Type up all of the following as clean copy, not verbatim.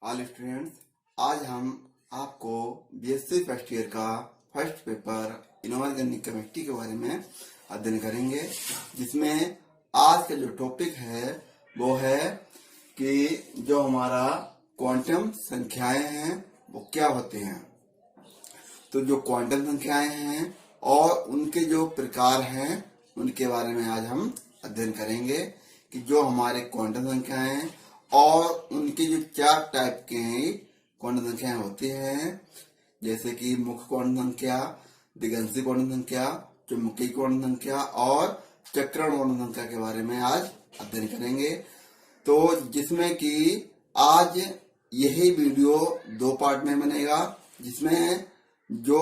All students, आज हम आपको बीएससी फर्स्ट ईयर का फर्स्ट पेपर इनऑर्गेनिक केमिस्ट्री के बारे में अध्ययन करेंगे, जिसमें आज का जो टॉपिक है वो है कि जो हमारा क्वांटम संख्याएं हैं वो क्या होती हैं। तो जो क्वांटम संख्याएं हैं और उनके जो प्रकार हैं उनके बारे में आज हम अध्ययन करेंगे कि जो हमारे क्वांटम संख्याएं हैं और उनके जो चार टाइप के क्वांटम संख्याएं होती हैं, जैसे कि मुख्य क्वांटम संख्या, दिगंशी क्वांटम संख्या, चुंबकीय क्वांटम संख्या और चक्रण क्वांटम संख्या के बारे में आज अध्ययन करेंगे। तो जिसमें कि आज यही वीडियो दो पार्ट में बनेगा, जिसमें जो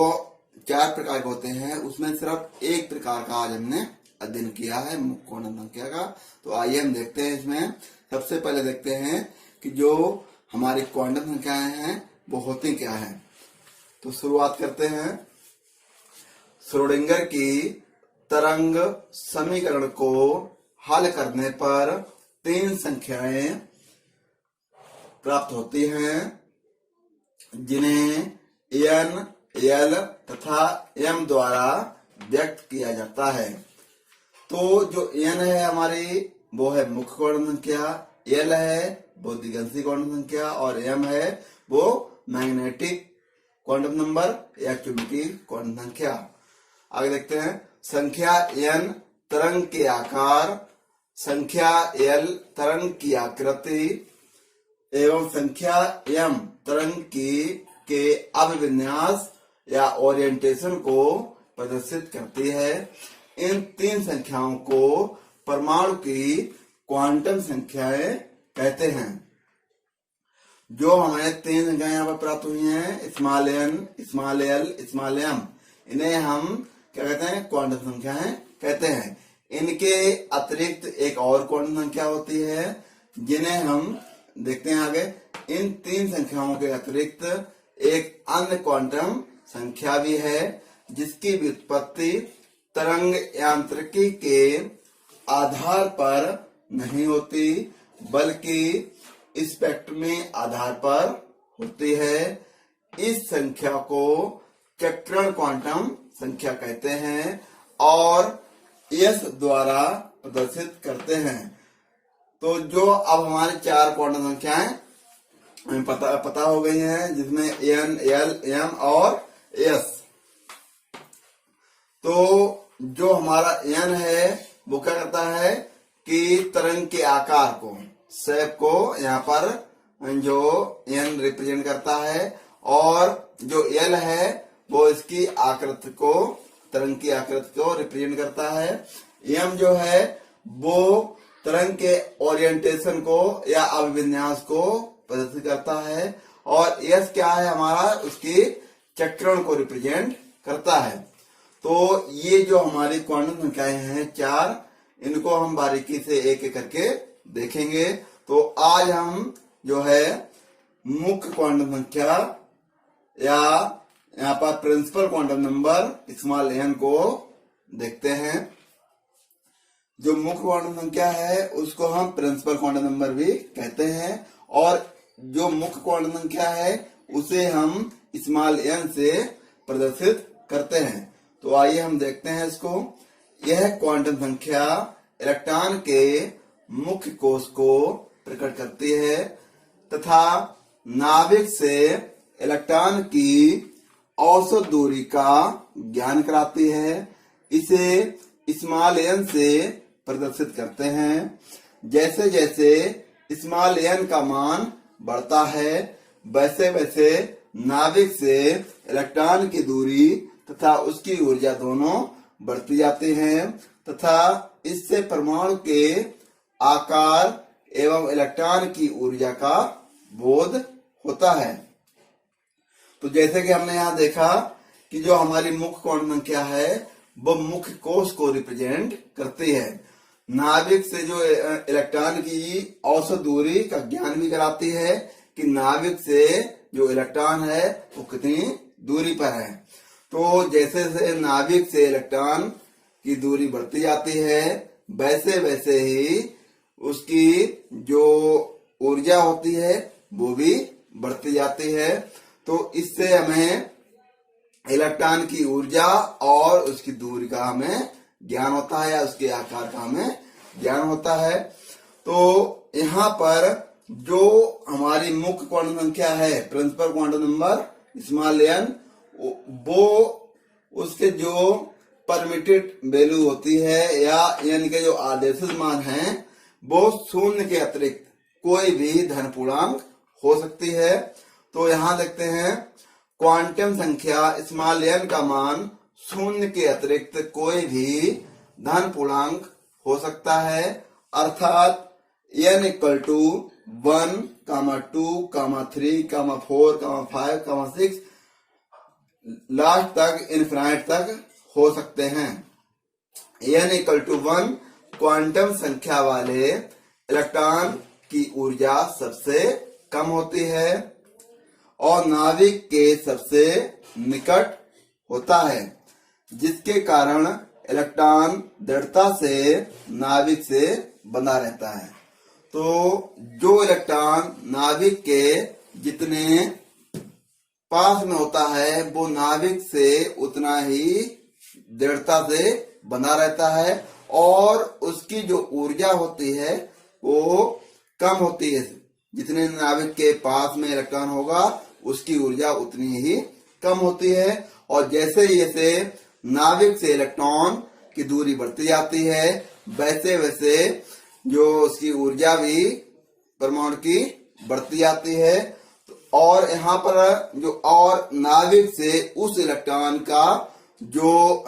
चार प्रकार के होते हैं उसमें सिर्फ एक प्रकार का आज हमने अध्ययन किया है, मुख्य क्वांटम संख्या का। तो आइए हम देखते हैं। इसमें सबसे पहले देखते हैं कि जो हमारी क्वांटम संख्याएं हैं वो होती क्या है। तो शुरुआत करते हैं। श्रोडिंगर की तरंग समीकरण को हल करने पर तीन संख्याएं प्राप्त होती हैं, जिन्हें n, l तथा m द्वारा व्यक्त किया जाता है। तो जो n है हमारी वो है मुख्य क्वांटम संख्या, l है वो दिगंशी क्वांटम संख्या और m है वो मैग्नेटिक क्वांटम नंबर या चुंबकीय क्वांटम संख्या। आगे देखते हैं। संख्या n तरंग के आकार, संख्या l तरंग की आकृति एवं संख्या m तरंग के अभिविन्यास या ओरिएंटेशन को प्रदर्शित करती है। इन तीन संख्याओं को परमाणु की क्वांटम संख्याएं कहते हैं। जो हमें तीन संख्याएं यहाँ पर प्राप्त हुई हैं, small n, small l, small m, इन्हें हम क्या कहते हैं? क्वांटम संख्याएं कहते हैं। इनके अतिरिक्त एक और क्वांटम संख्या होती है, जिन्हें हम देखते हैं आगे। इन तीन संख्याओं के अतिरिक्त एक अन्य क्वांटम संख्या भी है, जिसकी व्युत्पत्ति तरंग यांत्रिकी के आधार पर नहीं होती बल्कि स्पेक्ट्रमी आधार पर होती है। इस संख्या को चक्रण क्वांटम संख्या कहते हैं और S द्वारा प्रदर्शित करते हैं। तो जो अब हमारे चार क्वांटम संख्याएं हमें पता हो गई हैं, जिसमें n, l, m और s। तो जो हमारा n है वो क्या करता है कि तरंग के आकार को, शेप को यहाँ पर जो n रिप्रेजेंट करता है, और जो l है वो इसकी आकृति को, तरंग की आकृति को रिप्रेजेंट करता है। m जो है वो तरंग के ओरिएंटेशन को या अभिविन्यास को प्रदर्शित करता है, और s क्या है हमारा, उसकी चक्रण को रिप्रेजेंट करता है। तो ये जो हमारी क्वांटम संख्याएं हैं चार, इनको हम बारीकी से एक एक करके देखेंगे। तो आज हम जो है मुख्य क्वांटम संख्या या यहाँ पर principal quantum number small n को देखते हैं। जो मुख्य क्वांटम संख्या है उसको हम प्रिंसिपल क्वांटम नंबर भी कहते हैं, और जो मुख्य क्वांटम संख्या है उसे हम स्मॉल n से प्रदर्शित करते हैं। तो आइए हम देखते हैं इसको। यह क्वांटम संख्या इलेक्ट्रॉन के मुख्य कोश को प्रकट करती है तथा नाभिक से इलेक्ट्रॉन की औसत दूरी का ज्ञान कराती है। इसे स्मॉल n से प्रदर्शित करते हैं। जैसे जैसे स्मॉल n का मान बढ़ता है, वैसे वैसे नाभिक से इलेक्ट्रॉन की दूरी तथा उसकी ऊर्जा दोनों बढ़ती जाती हैं, तथा इससे परमाणु के आकार एवं इलेक्ट्रॉन की ऊर्जा का बोध होता है। तो जैसे कि हमने यहाँ देखा कि जो हमारी मुख्य क्वांटम संख्या है वो मुख्य कोश को रिप्रेजेंट करती है। नाभिक से जो इलेक्ट्रॉन की औसत दूरी का ज्ञान भी कराती है कि नाभिक से जो इलेक्ट्रॉन है वो कितनी दूरी पर है। तो जैसे जैसे नाभिक से इलेक्ट्रॉन की दूरी बढ़ती जाती है, वैसे वैसे ही उसकी जो ऊर्जा होती है वो भी बढ़ती जाती है। तो इससे हमें इलेक्ट्रॉन की ऊर्जा और उसकी दूरी का हमें ज्ञान होता है, या उसके आकार का हमें ज्ञान होता है। तो यहाँ पर जो हमारी मुख्य क्वांटम संख्या है, principal quantum number small n, वो उसके जो परमिटेड वैल्यू होती है या n के जो आदेशित मान हैं, वो शून्य के अतिरिक्त कोई भी धन पूर्णांक हो सकती है। तो यहाँ देखते हैं क्वांटम संख्या स्मॉल n का मान शून्य के अतिरिक्त कोई भी धन पूर्णांक हो सकता है, अर्थात n इक्वल टू 1, 2, 3, 4, 5, 6 लास्ट तक इनफिनाइट तक हो सकते हैं। n इक्वल टू 1 क्वांटम संख्या वाले इलेक्ट्रॉन की ऊर्जा सबसे कम होती है और नाभिक के सबसे निकट होता है, जिसके कारण इलेक्ट्रॉन दृढ़ता से नाभिक से बंधा रहता है। तो जो इलेक्ट्रॉन नाभिक के जितने पास में होता है, वो नाभिक से उतना ही दृढ़ता से बंधा रहता है और उसकी जो ऊर्जा होती है वो कम होती है। जितने नाभिक के पास में इलेक्ट्रॉन होगा उसकी ऊर्जा उतनी ही कम होती है। और जैसे जैसे नाभिक से इलेक्ट्रॉन की दूरी बढ़ती जाती है, वैसे वैसे जो उसकी ऊर्जा भी परमाणु की बढ़ती जाती है। और यहाँ पर जो और नाभिक से उस इलेक्ट्रॉन का जो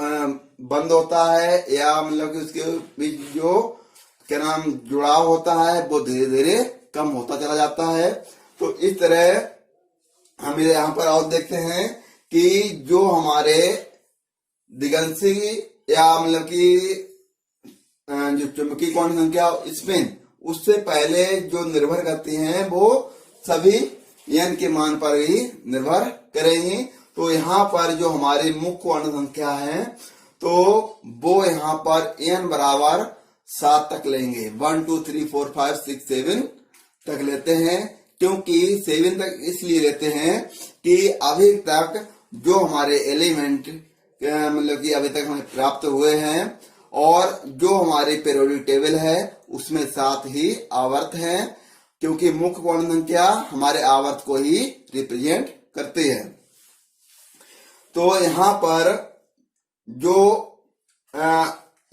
बंद होता है या मतलब कि उसके बीच जो क्या नाम जुड़ाव होता है, वो धीरे धीरे कम होता चला जाता है। तो इस तरह हम यहाँ पर और देखते हैं कि जो हमारे दिगंशी या मतलब कि जो चुंबकीय क्वांटम संख्या स्पिन, उससे पहले जो निर्भर करती हैं वो सभी n के मान पर ही निर्भर करेंगी। तो यहाँ पर जो हमारी मुख्य क्वांटम संख्या है, तो वो यहाँ पर n बराबर 7 तक लेंगे। 1, 2, 3, 4, 5, 6, 7 तक लेते हैं। क्योंकि 7 तक इसलिए लेते हैं कि अभी तक जो हमारे एलिमेंट मतलब कि अभी तक हमें प्राप्त हुए हैं और जो हमारी पीरियोडिक टेबल है उसमें 7 ही आवर्त हैं, क्योंकि मुख्य क्वांटम संख्या हमारे आवर्त को ही रिप्रेजेंट करती है। तो यहाँ पर जो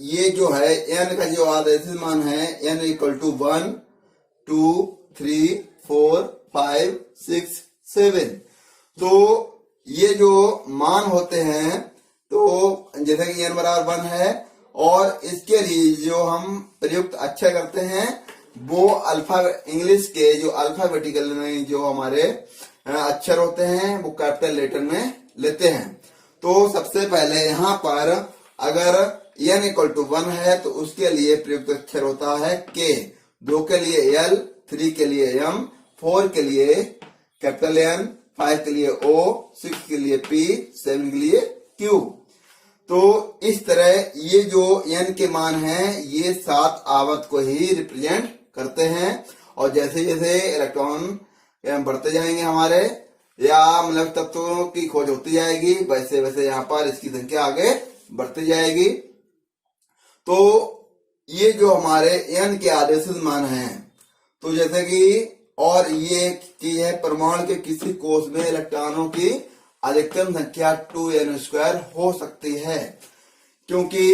ये जो है n का जो आदेशित मान है, n इक्वल टू 1, 2, 3, 4, 5, 6, 7। तो ये जो मान होते हैं, तो जैसे कि n बराबर 1 है और इसके लिए जो हम प्रयुक्त अक्षर करते हैं वो अल्फा इंग्लिश के जो अल्फाबेटिकल में जो हमारे अक्षर होते हैं वो कैपिटल लेटर में लेते हैं। तो सबसे पहले यहाँ पर अगर n इक्वल टू 1 है तो उसके लिए प्रयुक्त अक्षर होता है k, 2 के लिए l, 3 के लिए m, 4 के लिए कैपिटल N, 5 के लिए O, 6 के लिए P, 7 के लिए Q। तो इस तरह ये जो n के मान हैं ये 7 आवर्त को ही रिप्रेजेंट करते हैं। और जैसे जैसे इलेक्ट्रॉन बढ़ते जाएंगे हमारे या मतलब तत्वों की खोज होती जाएगी, वैसे वैसे यहाँ पर इसकी संख्या आगे बढ़ती जाएगी। तो ये जो हमारे n के आदेशित मान हैं, तो जैसे कि और ये चीज है परमाणु के किसी कोष में इलेक्ट्रॉनों की अधिकतम संख्या 2n² हो सकती है, क्योंकि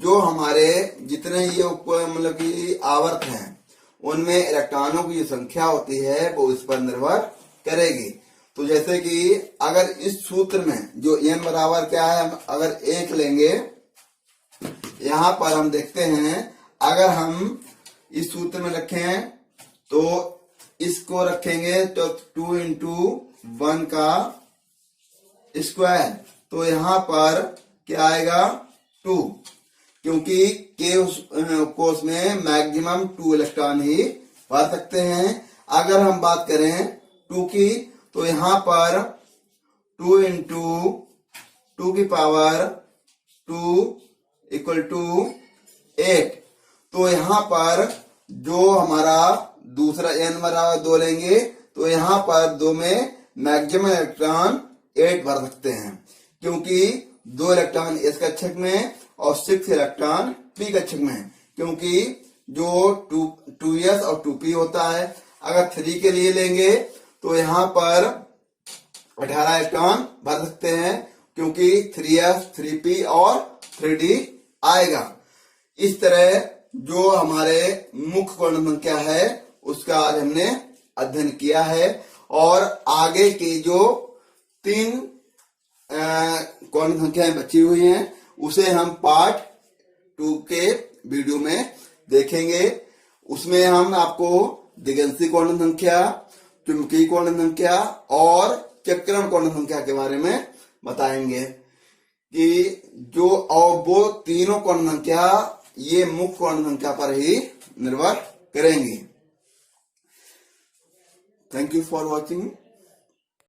जो हमारे जितने ये मतलब कि आवर्त हैं उनमें इलेक्ट्रॉनों की जो संख्या होती है वो इस पर निर्भर करेगी। तो जैसे कि अगर इस सूत्र में जो n बराबर क्या है, हम अगर 1 लेंगे, यहाँ पर हम देखते हैं अगर हम इस सूत्र में रखें तो इसको रखेंगे तो 2 इंटू 1 का स्क्वायर, तो यहाँ पर क्या आएगा 2, क्योंकि के कोष में मैक्सिमम 2 इलेक्ट्रॉन ही पा सकते हैं। अगर हम बात करें 2 की, तो यहाँ पर 2 इंटू 2 की पावर 2 इक्वल टू 8। तो यहाँ पर जो हमारा दूसरा n बराबर 2 लेंगे तो यहाँ पर 2 में मैक्सिमम इलेक्ट्रॉन 8 भर सकते हैं, क्योंकि 2 इलेक्ट्रॉन एस कक्षक में और 6 इलेक्ट्रॉन पी कक्षक में है। क्योंकि जो 2s और 2p होता है, अगर 3 के लिए लेंगे तो यहाँ पर 18 इलेक्ट्रॉन भर सकते हैं, क्योंकि 3s 3p और 3d आएगा। इस तरह जो हमारे मुख्य क्वांटम संख्या है उसका आज हमने अध्ययन किया है, और आगे की जो 3 क्वांटम संख्याएं बची हुई हैं उसे हम पार्ट 2 के वीडियो में देखेंगे। उसमें हम आपको दिगंशी क्वांटम संख्या, चुंबकीय क्वांटम संख्या और चक्रण क्वांटम संख्या के बारे में बताएंगे कि जो और वो तीनों क्वांटम संख्या ये मुख्य क्वांटम संख्या पर ही निर्भर करेंगी। Thank you for watching.